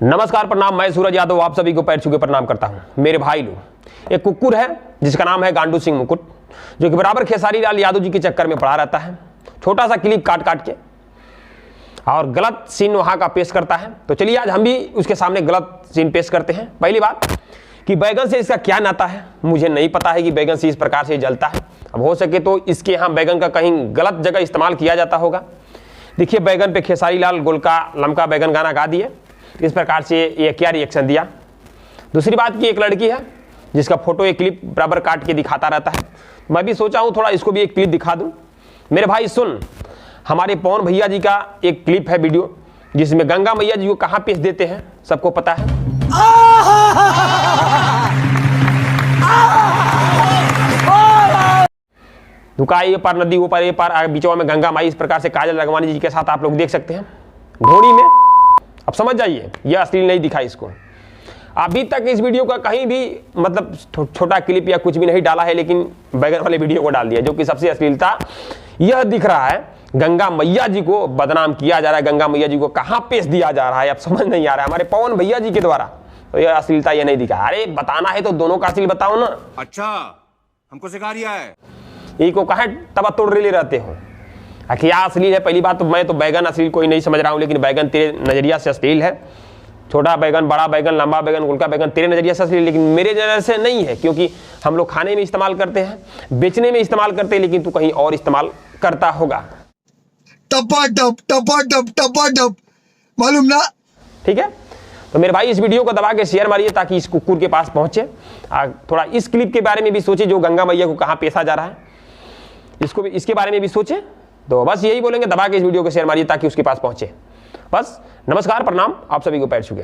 नमस्कार, प्रणाम। मैं सूरज यादव आप सभी को पैर छू के प्रणाम करता हूं। मेरे भाई लोग, एक कुकुर है जिसका नाम है गांडू सिंह मुकुट, जो कि बराबर खेसारी लाल यादव जी के चक्कर में पड़ा रहता है। छोटा सा क्लिप काट काट के और गलत सीन वहां का पेश करता है। तो चलिए आज हम भी उसके सामने गलत सीन पेश करते हैं। पहली बात कि बैगन से इसका क्या नाता है, मुझे नहीं पता है कि बैगन से इस प्रकार से जलता है। अब हो सके तो इसके यहाँ बैगन का कहीं गलत जगह इस्तेमाल किया जाता होगा। देखिए, बैगन पे खेसारी लाल गोलका लमका बैगन गाना गा दिए, इस प्रकार से ये क्या रिएक्शन दिया। दूसरी बात कि एक लड़की है जिसका फोटो एक क्लिप बराबर काट के दिखाता रहता है। मैं भी सोचा हूँ थोड़ा इसको भी एक क्लिप दिखा दूँ। मेरे भाई सुन, हमारे पवन भैया जी का एक क्लिप है, वीडियो, जिसमें गंगा मैया जी को कहाँ पेश देते हैं सबको पता है। दुका ये पार नदी वो पार ये पार, बीचवा में गंगा माई, इस प्रकार से काजल रगवानी जी के साथ आप लोग देख सकते हैं घोड़ी में। अब समझ जाइए, यह असली नहीं दिखा इसको। अभी तक इस वीडियो का कहीं भी मतलब छोटा क्लिप या कुछ भी नहीं डाला है, लेकिन बैगन वाले वीडियो को डाल दिया, जो कि सबसे अश्लीलता यह दिख रहा है। गंगा मैया जी को बदनाम किया जा रहा है, गंगा मैया जी को कहाँ पेश दिया जा रहा है, अब समझ नहीं आ रहा है हमारे पवन भैया जी के द्वारा। तो यह अश्लीलता यह नहीं दिखा। अरे बताना है तो दोनों का अश्लील बताओ ना। अच्छा, हमको सिखा रिया है। ये को कहाँ तबा तोड़ ले रहते हो। क्या अश्लील है? पहली बात तो मैं तो बैगन अश्लील कोई नहीं समझ रहा हूँ, लेकिन बैगन तेरे नजरिया से अश्लील है। छोटा बैगन, बड़ा बैगन, लंबा बैगन, गोलका बैगन तेरे नजरिया से अश्लील, लेकिन मेरे नजर से नहीं है, क्योंकि हम लोग खाने में इस्तेमाल करते हैं, बेचने में इस्तेमाल करते हैं, लेकिन तू कहीं और इस्तेमाल करता होगा। टपा मालूम ना। ठीक है, तो मेरे भाई इस वीडियो को दबा के शेयर मारिए ताकि इस कुकुर के पास पहुंचे। थोड़ा इस क्लिप के बारे में भी सोचे, जो गंगा मैया को कहाँ पेशा जा रहा है, इसको भी, इसके बारे में भी सोचे। तो बस यही बोलेंगे, दबा के इस वीडियो को शेयर मारिए ताकि उसके पास पहुंचे। बस नमस्कार, प्रणाम, आप सभी को पैर छू के।